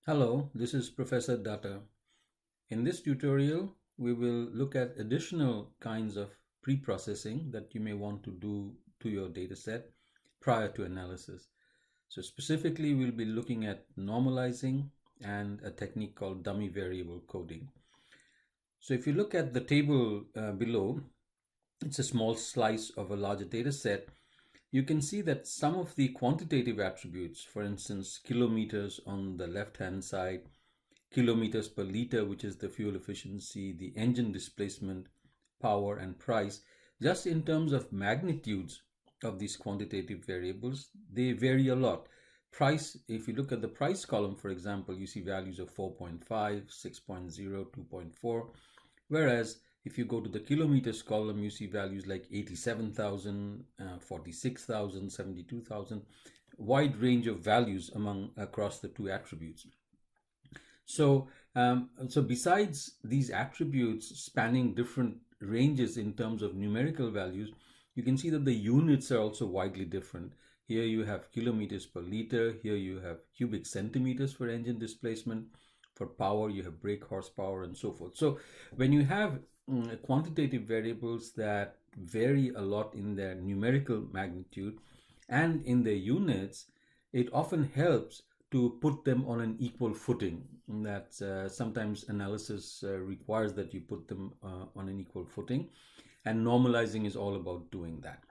Hello, this is Professor Data. In this tutorial, we will look at additional kinds of pre-processing that you may want to do to your dataset prior to analysis. So specifically, we'll be looking at normalizing and a technique called dummy variable coding. So if you look at the table below, it's a small slice of a larger data set. You can see that some of the quantitative attributes, for instance, kilometers on the left-hand side, kilometers per liter, which is the fuel efficiency, the engine displacement, power, and price, just in terms of magnitudes of these quantitative variables, they vary a lot. Price, if you look at the price column, for example, you see values of 4.5, 6.0, 2.4, whereas if you go to the kilometers column, you see values like 87,000, 46,000, 72,000, wide range of values across the two attributes. So besides these attributes spanning different ranges in terms of numerical values, you can see that the units are also widely different. Here you have kilometers per liter, here you have cubic centimeters for engine displacement, for power you have brake horsepower, and so forth. So when you have quantitative variables that vary a lot in their numerical magnitude and in their units, it often helps to put them on an equal footing. That sometimes analysis requires that you put them on an equal footing, and normalizing is all about doing that.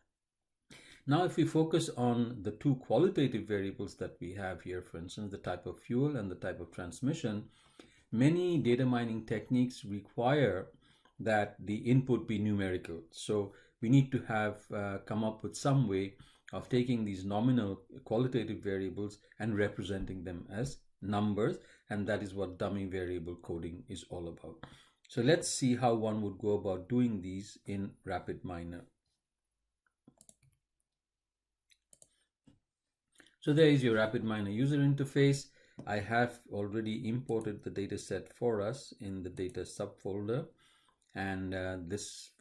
Now, if we focus on the two qualitative variables that we have here, for instance, the type of fuel and the type of transmission, many data mining techniques require that the input be numerical. So we need to have come up with some way of taking these nominal qualitative variables and representing them as numbers, and that is what dummy variable coding is all about. So let's see how one would go about doing these in RapidMiner. So there is your RapidMiner user interface. I have already imported the dataset for us in the data subfolder, and this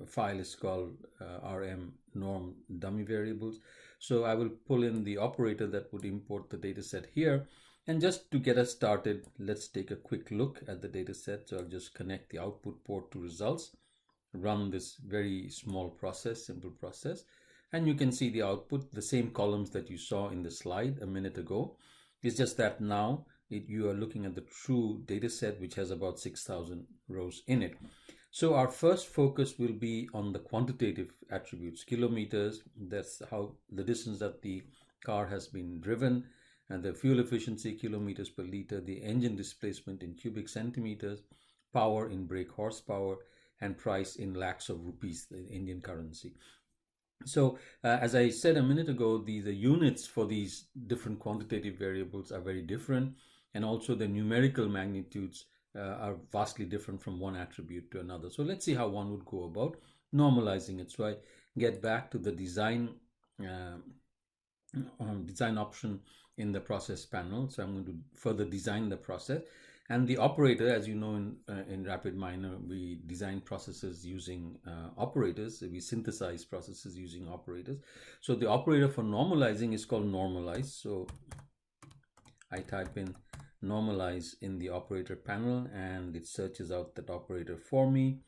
file is called rm norm dummy variables. So I will pull in the operator that would import the dataset here. And just to get us started, let's take a quick look at the dataset. So I'll just connect the output port to results, run this very small process, simple process, and you can see the output, the same columns that you saw in the slide a minute ago. It's just that now you are looking at the true data set, which has about 6,000 rows in it. So our first focus will be on the quantitative attributes, kilometers, that's how the distance that the car has been driven, and the fuel efficiency, kilometers per liter, the engine displacement in cubic centimeters, power in brake horsepower, and price in lakhs of rupees, the Indian currency. So as I said a minute ago, the units for these different quantitative variables are very different, and also the numerical magnitudes are vastly different from one attribute to another. So let's see how one would go about normalizing it. So I get back to the design option in the process panel. So I'm going to further design the process. And the operator, as you know, in RapidMiner, we design processes using operators. We synthesize processes using operators. So the operator for normalizing is called normalize. So I type in normalize in the operator panel, and it searches out that operator for me.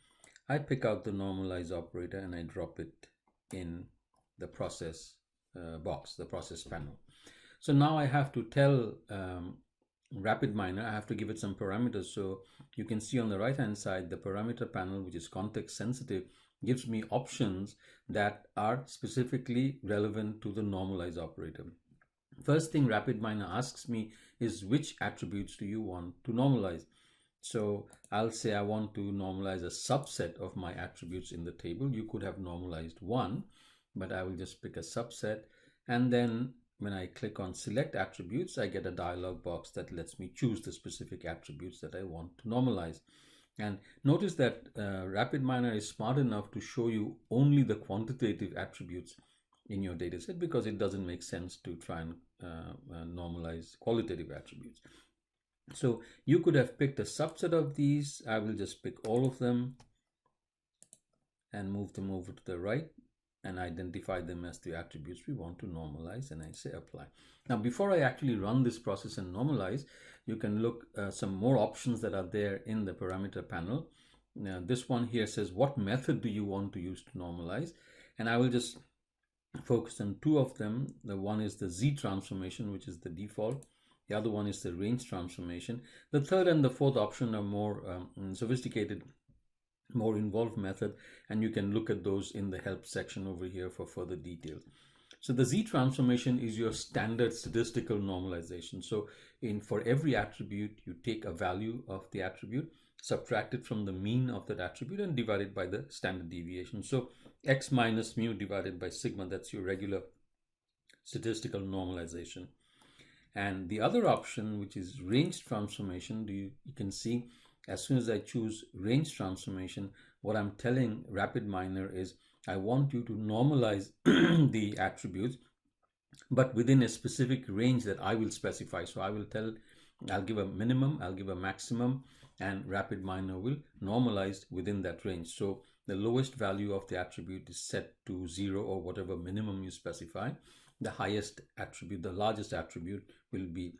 I pick out the normalize operator and I drop it in the process box, the process panel. So now I have to tell RapidMiner, I have to give it some parameters. So you can see on the right hand side, the parameter panel, which is context sensitive, gives me options that are specifically relevant to the normalize operator. First thing RapidMiner asks me is, which attributes do you want to normalize? So I'll say I want to normalize a subset of my attributes in the table. You could have normalized one, but I will just pick a subset. And then when I click on select attributes, I get a dialog box that lets me choose the specific attributes that I want to normalize. And notice that RapidMiner is smart enough to show you only the quantitative attributes in your dataset, because it doesn't make sense to try and normalize qualitative attributes. So you could have picked a subset of these. I will just pick all of them and move them over to the right. and identify them as the attributes we want to normalize, and I say apply. Now, before I actually run this process and normalize, you can look some more options that are there in the parameter panel. Now, this one here says, what method do you want to use to normalize? And I will just focus on two of them. The one is the Z transformation, which is the default. The other one is the range transformation. The third and the fourth option are more sophisticated, more involved method, and you can look at those in the help section over here for further details. So the Z transformation is your standard statistical normalization. So for every attribute, you take a value of the attribute, subtract it from the mean of that attribute, and divide it by the standard deviation. So x minus mu divided by sigma, that's your regular statistical normalization. And the other option, which is range transformation, you can see as soon as I choose range transformation, what I'm telling RapidMiner is I want you to normalize the attributes, but within a specific range that I will specify. So I'll give a minimum, I'll give a maximum, and RapidMiner will normalize within that range. So the lowest value of the attribute is set to 0 or whatever minimum you specify. The highest attribute, the largest attribute, will be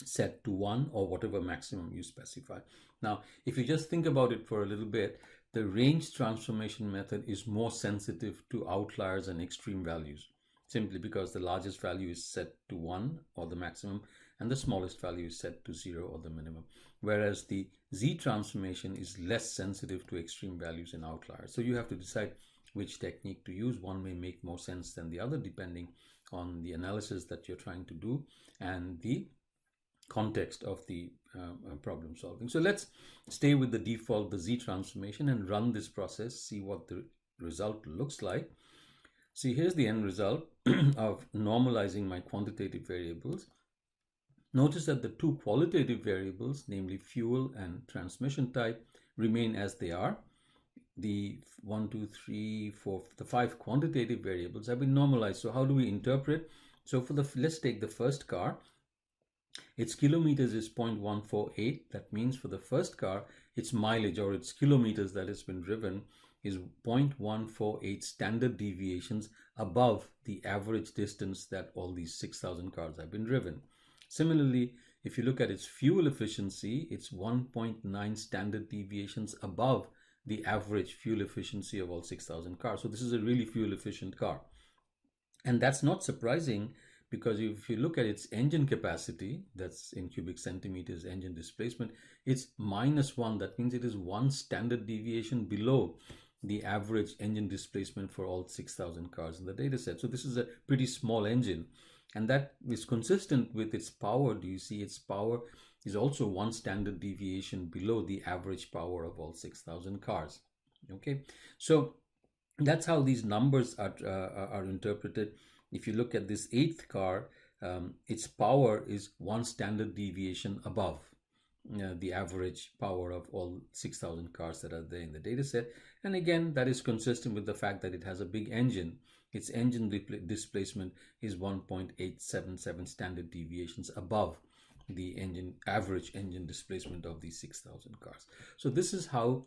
set to 1 or whatever maximum you specify. Now, if you just think about it for a little bit, the range transformation method is more sensitive to outliers and extreme values, simply because the largest value is set to 1 or the maximum, and the smallest value is set to 0 or the minimum. Whereas the Z transformation is less sensitive to extreme values and outliers. So you have to decide which technique to use. One may make more sense than the other depending on the analysis that you're trying to do and the context of the problem solving. So let's stay with the default, the Z transformation, and run this process, see what the result looks like. See, here's the end result of normalizing my quantitative variables. Notice that the two qualitative variables, namely fuel and transmission type, remain as they are. The 1, 2, 3, 4, the 5 quantitative variables have been normalized. So how do we interpret? So let's take the first car. Its kilometers is 0.148. That means for the first car, its mileage or its kilometers that has been driven is 0.148 standard deviations above the average distance that all these 6,000 cars have been driven. Similarly, if you look at its fuel efficiency, it's 1.9 standard deviations above the average fuel efficiency of all 6,000 cars. So this is a really fuel efficient car. And that's not surprising, because if you look at its engine capacity, that's in cubic centimeters, engine displacement, it's -1. That means it is 1 standard deviation below the average engine displacement for all 6,000 cars in the data set. So this is a pretty small engine, and that is consistent with its power. Do you see its power is also 1 standard deviation below the average power of all 6,000 cars? Okay, so that's how these numbers are interpreted. If you look at this 8th car, its power is 1 standard deviation above the average power of all 6,000 cars that are there in the data set. And again, that is consistent with the fact that it has a big engine. Its engine displacement is 1.877 standard deviations above the average engine displacement of these 6,000 cars. So this is how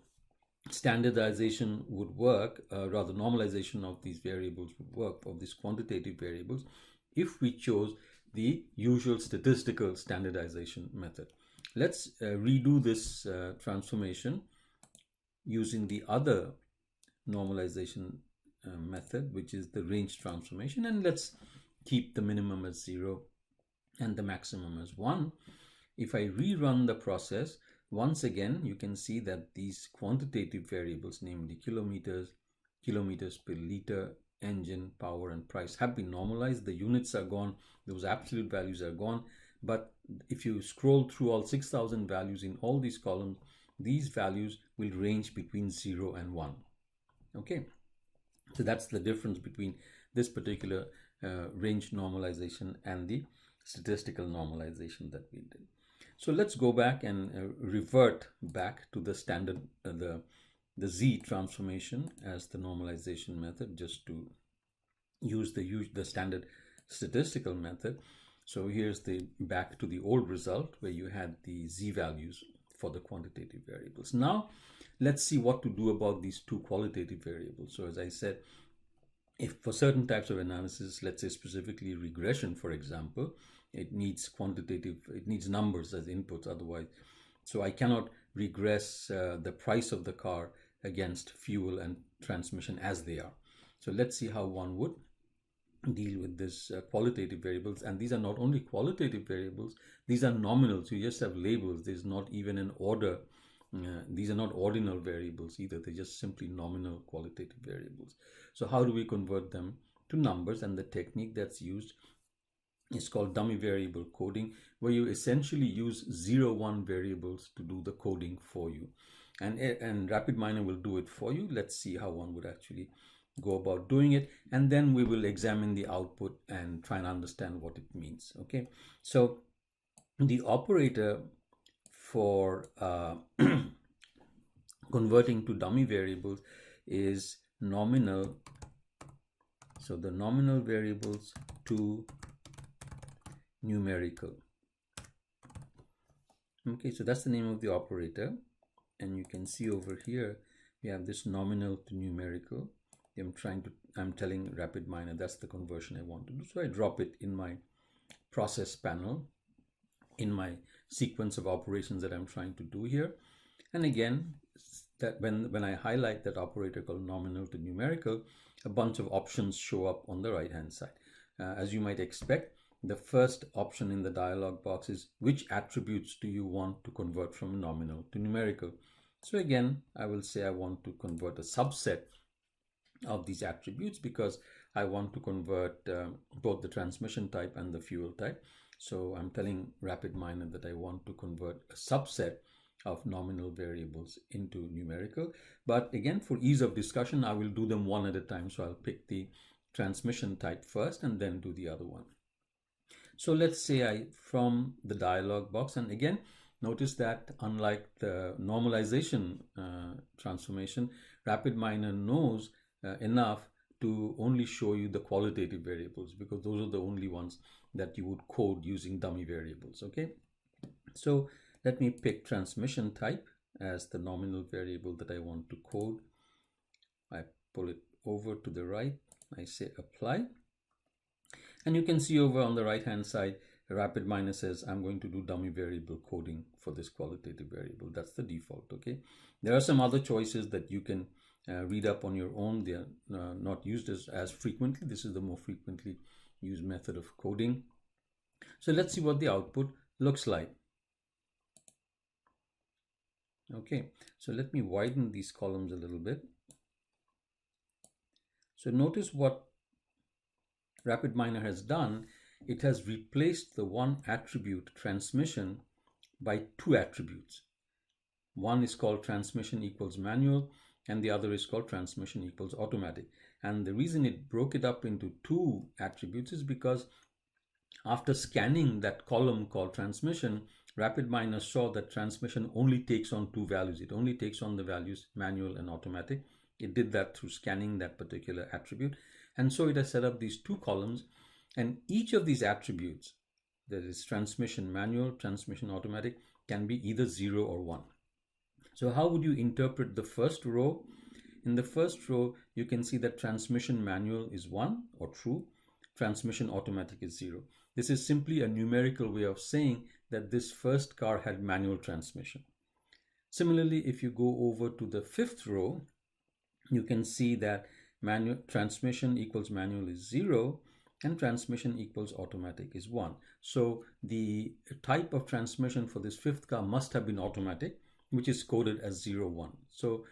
standardization would work, rather normalization of these variables would work, of these quantitative variables, if we chose the usual statistical standardization method. Let's redo this transformation using the other normalization method, which is the range transformation, and let's keep the minimum as 0 and the maximum as 1. If I rerun the process, once again, you can see that these quantitative variables, namely kilometers per liter, engine, power, and price, have been normalized. The units are gone, those absolute values are gone. But if you scroll through all 6,000 values in all these columns, these values will range between 0 and 1. Okay, so that's the difference between this particular range normalization and the statistical normalization that we did. So let's go back and revert back to the standard, the Z transformation as the normalization method, just to use the standard statistical method. So here's back to the old result where you had the Z values for the quantitative variables. Now let's see what to do about these two qualitative variables. So as I said, if for certain types of analysis, let's say specifically regression, for example, it needs quantitative, it needs numbers as inputs otherwise. So I cannot regress the price of the car against fuel and transmission as they are. So let's see how one would deal with this qualitative variables. And these are not only qualitative variables, these are nominal. So you just have labels. There's not even an order. These are not ordinal variables either. They're just simply nominal qualitative variables. So how do we convert them to numbers? And the technique that's used is called dummy variable coding, where you essentially use 0-1 variables to do the coding for you. And RapidMiner will do it for you. Let's see how one would actually go about doing it, and then we will examine the output and try and understand what it means. Okay, so the operator for converting to dummy variables is nominal. So the nominal variables to numerical. Okay, so that's the name of the operator, and you can see over here we have this nominal to numerical. I'm telling RapidMiner that's the conversion I want to do. So I drop it in my process panel, in my sequence of operations that I'm trying to do here. And again, that when I highlight that operator called nominal to numerical, a bunch of options show up on the right hand side. As you might expect, the first option in the dialog box is which attributes do you want to convert from nominal to numerical. So again, I will say I want to convert a subset of these attributes because I want to convert both the transmission type and the fuel type. So I'm telling RapidMiner that I want to convert a subset of nominal variables into numerical. But again, for ease of discussion, I will do them one at a time. So I'll pick the transmission type first and then do the other one. So let's say from the dialog box, and again, notice that unlike the normalization transformation, RapidMiner knows enough to only show you the qualitative variables because those are the only ones that you would code using dummy variables. Okay, so let me pick transmission type as the nominal variable that I want to code. I pull it over to the right, I say apply, and you can see over on the right hand side RapidMiner says I'm going to do dummy variable coding for this qualitative variable. That's the default. Okay, there are some other choices that you can read up on your own. They are not used as frequently. This is the more frequently used method of coding. So let's see what the output looks like. Okay, so let me widen these columns a little bit. So notice what RapidMiner has done. It has replaced the one attribute transmission by two attributes. One is called transmission equals manual, and the other is called transmission equals automatic. And the reason it broke it up into two attributes is because after scanning that column called transmission, RapidMiner saw that transmission only takes on two values. It only takes on the values manual and automatic. It did that through scanning that particular attribute. And so it has set up these two columns, and each of these attributes, that is transmission manual, transmission automatic, can be either 0 or 1. So how would you interpret the first row? In the first row, you can see that transmission manual is 1 or true, transmission automatic is 0. This is simply a numerical way of saying that this first car had manual transmission. Similarly, if you go over to the fifth row, you can see that transmission equals manual is 0 and transmission equals automatic is 1. So the type of transmission for this fifth car must have been automatic, which is coded as 0, 1. So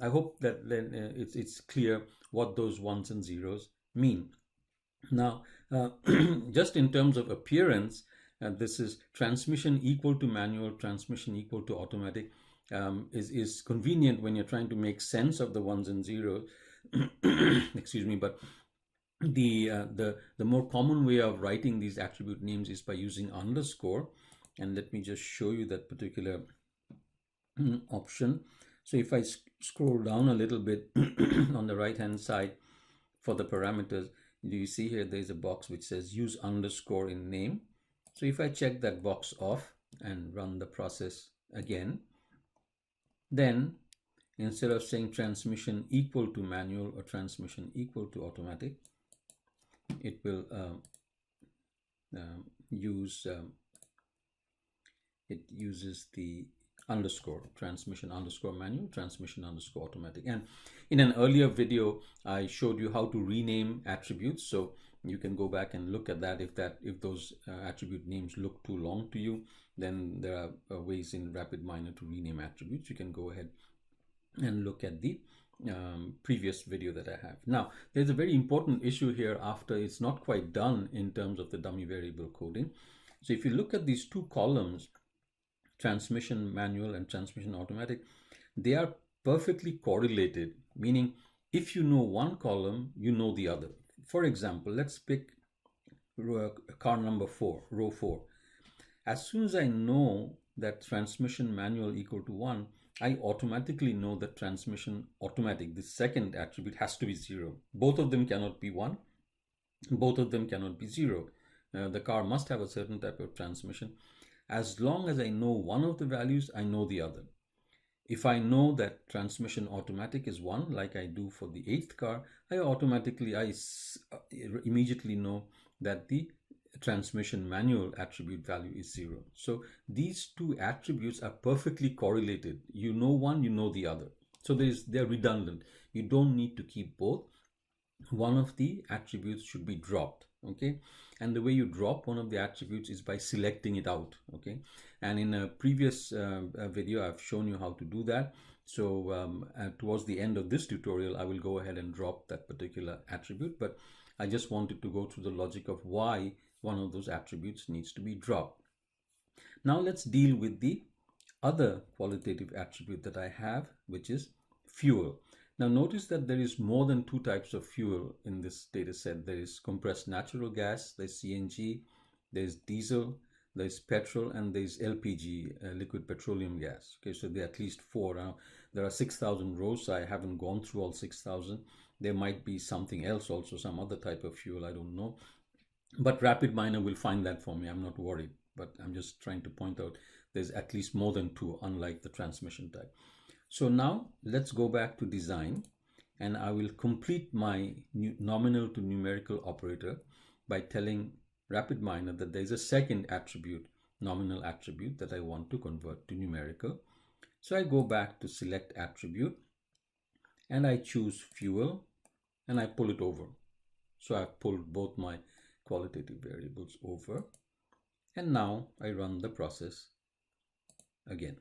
I hope that then it's clear what those ones and zeros mean. Now, just in terms of appearance, this is transmission equal to manual, transmission equal to automatic, is convenient when you're trying to make sense of the ones and zeros. Excuse me, but the more common way of writing these attribute names is by using underscore. And let me just show you that particular option. So if I scroll down a little bit on the right hand side for the parameters, do you see here there's a box which says use underscore in name. So if I check that box off and run the process again, then instead of saying transmission equal to manual or transmission equal to automatic, it will it uses the underscore, transmission underscore manual, transmission underscore automatic. And in an earlier video, I showed you how to rename attributes. So you can go back and look at that. If those attribute names look too long to you, then there are ways in RapidMiner to rename attributes. You can go ahead and look at the previous video that I have. Now, there's a very important issue here after it's not quite done in terms of the dummy variable coding. So if you look at these two columns, transmission manual and transmission automatic, they are perfectly correlated, meaning if you know one column, you know the other. For example, let's pick car number 4, row 4. As soon as I know that transmission manual equal to 1, I automatically know that transmission automatic, the second attribute, has to be 0. Both of them cannot be 1. Both of them cannot be 0. The car must have a certain type of transmission. As long as I know one of the values, I know the other. If I know that transmission automatic is 1, like I do for the 8th car, I immediately know that the transmission manual attribute value is 0. So these two attributes are perfectly correlated. You know one, you know the other. So they're redundant. You don't need to keep both. One of the attributes should be dropped. Okay, and the way you drop one of the attributes is by selecting it out. Okay, and in a previous video I've shown you how to do that. So towards the end of this tutorial I will go ahead and drop that particular attribute, but I just wanted to go through the logic of why one of those attributes needs to be dropped. Now let's deal with the other qualitative attribute that I have, which is fuel. Now notice that there is more than 2 types of fuel in this data set. There is compressed natural gas, there's CNG, there's diesel, there's petrol, and there's LPG, liquid petroleum gas. Okay, so there are at least 4. Now there are 6,000 rows, so I haven't gone through all 6,000. There might be something else also, some other type of fuel, I don't know. But RapidMiner will find that for me, I'm not worried. But I'm just trying to point out there's at least more than 2, unlike the transmission type. So now let's go back to design, and I will complete my nominal to numerical operator by telling RapidMiner that there is a second attribute, nominal attribute, that I want to convert to numerical. So I go back to select attribute and I choose fuel and I pull it over. So I've pulled both my qualitative variables over, and now I run the process again.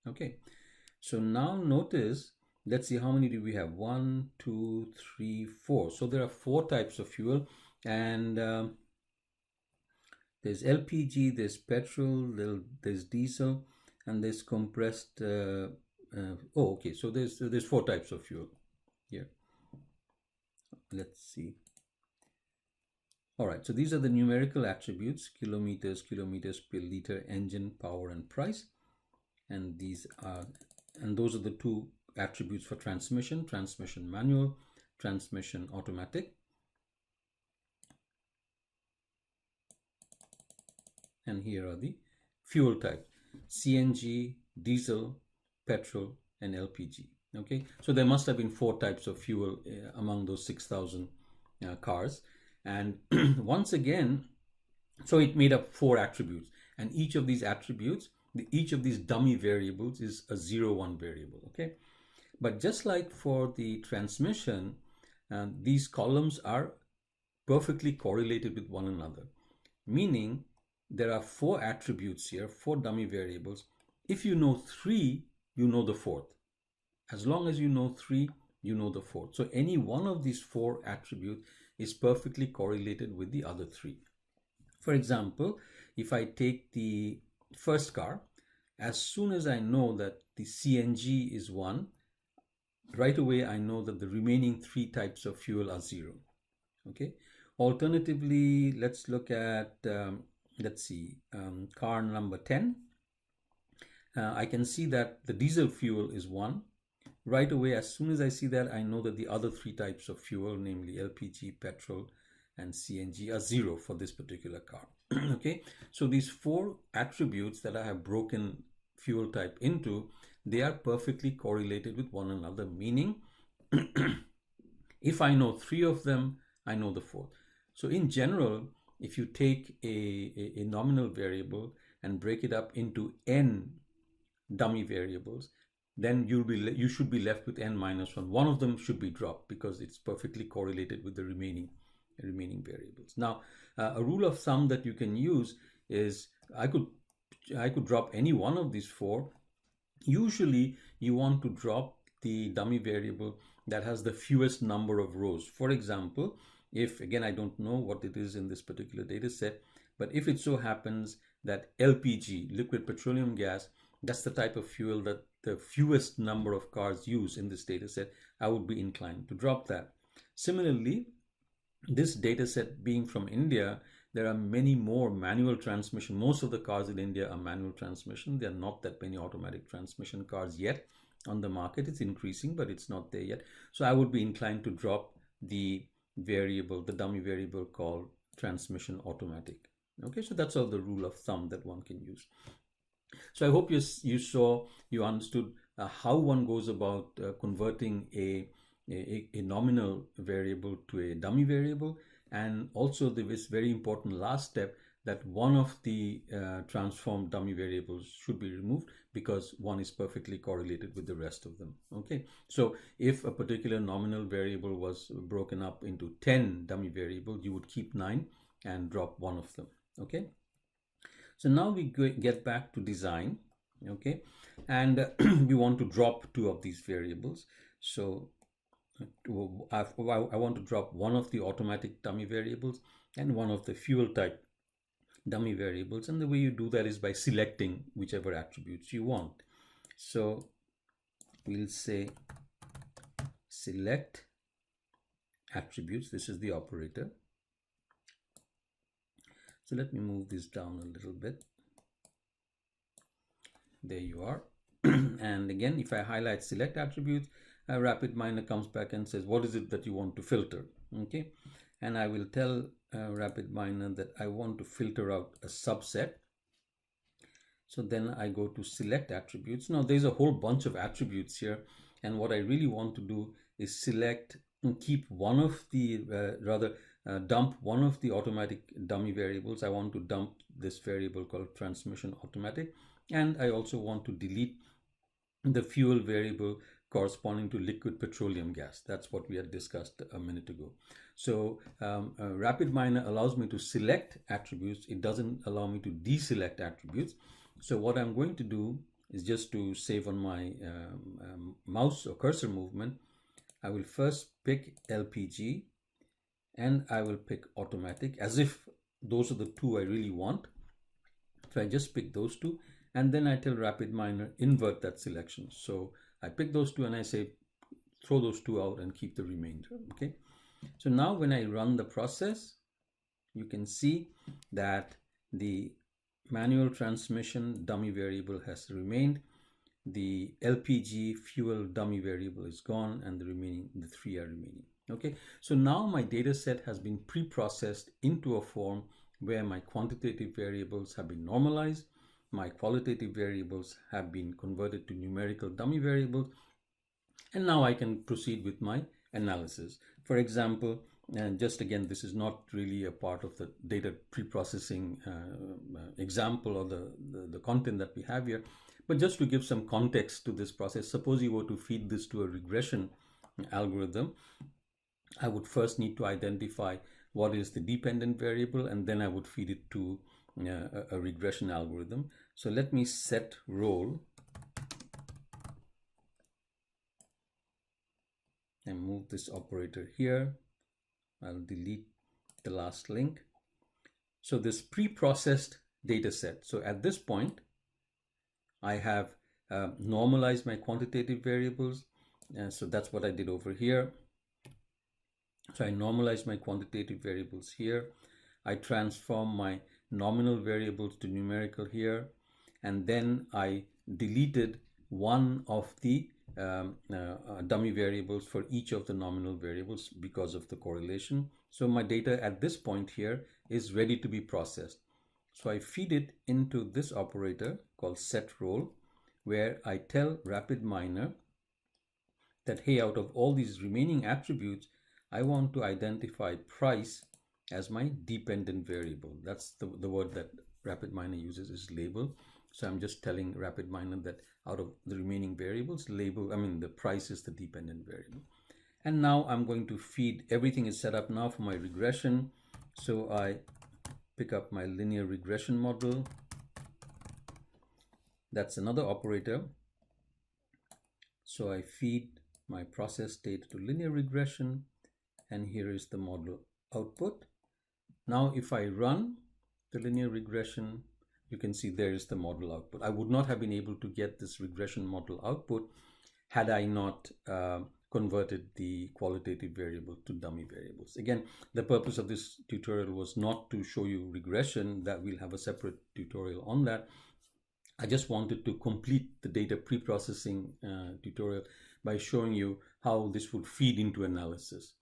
Okay. So now notice, let's see how many do we have? 1, 2, 3, 4. So there are 4 types of fuel, and there's LPG, there's petrol, there's diesel, and there's compressed. Okay, so there's 4 types of fuel here. Let's see. All right, so these are the numerical attributes: kilometers, kilometers per liter, engine, power, and price. And those are the 2 attributes for transmission: transmission manual, transmission automatic. And here are the fuel types: CNG, diesel, petrol, and LPG. Okay, so there must have been 4 types of fuel among those 6,000 cars. And once again, so it made up 4 attributes, and each of these attributes, each of these dummy variables is a 0-1 variable. Okay, but just like for the transmission, these columns are perfectly correlated with one another, meaning there are 4 attributes here, 4 dummy variables. If you know 3, you know the 4th. As long as you know 3, you know the 4th. So any one of these 4 attributes is perfectly correlated with the other 3. For example, if I take the first car, as soon as I know that the CNG is 1, right away I know that the remaining 3 types of fuel are 0. Okay. Alternatively, let's look at car number 10. I can see that the diesel fuel is 1. Right away, as soon as I see that, I know that the other 3 types of fuel, namely LPG, petrol, and CNG, are 0 for this particular car. Okay, so these 4 attributes that I have broken fuel type into, they are perfectly correlated with one another, meaning if I know 3 of them, I know the 4th. So in general, if you take a nominal variable and break it up into n dummy variables, then you should be left with n minus 1. One of them should be dropped because it's perfectly correlated with the remaining variables. Now, a rule of thumb that you can use is I could drop any one of these 4. Usually, you want to drop the dummy variable that has the fewest number of rows. For example, if, again, I don't know what it is in this particular data set, but if it so happens that LPG, liquid petroleum gas, that's the type of fuel that the fewest number of cars use in this data set, I would be inclined to drop that. Similarly, this data set being from India, there are many more manual transmission. Most of the cars in India are manual transmission. There are not that many automatic transmission cars yet on the market. It's increasing, but it's not there yet. So I would be inclined to drop the variable, the dummy variable called transmission automatic. Okay, so that's all the rule of thumb that one can use. So I hope you understood how one goes about converting a nominal variable to a dummy variable, and also this very important last step that one of the transformed dummy variables should be removed because one is perfectly correlated with the rest of them. Okay, so if a particular nominal variable was broken up into 10 dummy variables, you would keep 9 and drop one of them. Okay, so now we get back to design. Okay, and we want to drop 2 of these variables. So I want to drop one of the automatic dummy variables and one of the fuel type dummy variables, and the way you do that is by selecting whichever attributes you want. So we'll say select attributes. This is the operator. So let me move this down a little bit. There you are. And again, if I highlight select attributes, RapidMiner comes back and says, what is it that you want to filter? Okay, and I will tell RapidMiner that I want to filter out a subset. So then I go to select attributes. Now there's a whole bunch of attributes here, and what I really want to do is select and keep one of the dump one of the automatic dummy variables. I want to dump this variable called transmission automatic, and I also want to delete the fuel variable corresponding to liquid petroleum gas. That's what we had discussed a minute ago. So RapidMiner allows me to select attributes. It doesn't allow me to deselect attributes. So what I'm going to do is, just to save on my mouse or cursor movement, I will first pick LPG and I will pick automatic, as if those are the 2 I really want. So I just pick those 2, and then I tell RapidMiner invert that selection. So I pick those 2 and I say throw those 2 out and keep the remainder. Okay, so now when I run the process, you can see that the manual transmission dummy variable has remained, the LPG fuel dummy variable is gone, and the 3 are remaining. Okay, so now my data set has been pre-processed into a form where my quantitative variables have been normalized, my qualitative variables have been converted to numerical dummy variables, and now I can proceed with my analysis. For example, and just again, this is not really a part of the data pre-processing example or the content that we have here, but just to give some context to this process, suppose you were to feed this to a regression algorithm. I would first need to identify what is the dependent variable, and then I would feed it to a regression algorithm. So let me set role and move this operator here. I'll delete the last link. So this pre-processed data set. So at this point, I have normalized my quantitative variables. So that's what I did over here. So I normalize my quantitative variables here. I transform my nominal variables to numerical here. And then I deleted one of the dummy variables for each of the nominal variables because of the correlation. So my data at this point here is ready to be processed. So I feed it into this operator called set role, where I tell RapidMiner that, hey, out of all these remaining attributes, I want to identify price as my dependent variable. That's the word that RapidMiner uses, is label. So I'm just telling RapidMiner that out of the remaining variables, the price is the dependent variable. And now I'm going to feed, everything is set up now for my regression. So I pick up my linear regression model. That's another operator. So I feed my process state to linear regression, and here is the model output. Now if I run the linear regression, you can see there is the model output. I would not have been able to get this regression model output had I not converted the qualitative variable to dummy variables. Again, the purpose of this tutorial was not to show you regression, that we'll have a separate tutorial on that. I just wanted to complete the data pre-processing tutorial by showing you how this would feed into analysis.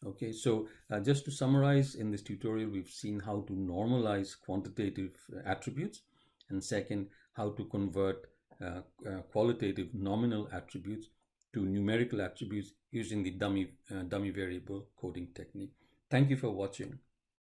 Okay, so just to summarize, in this tutorial, we've seen how to normalize quantitative attributes, and second, how to convert qualitative nominal attributes to numerical attributes using the dummy variable coding technique. Thank you for watching.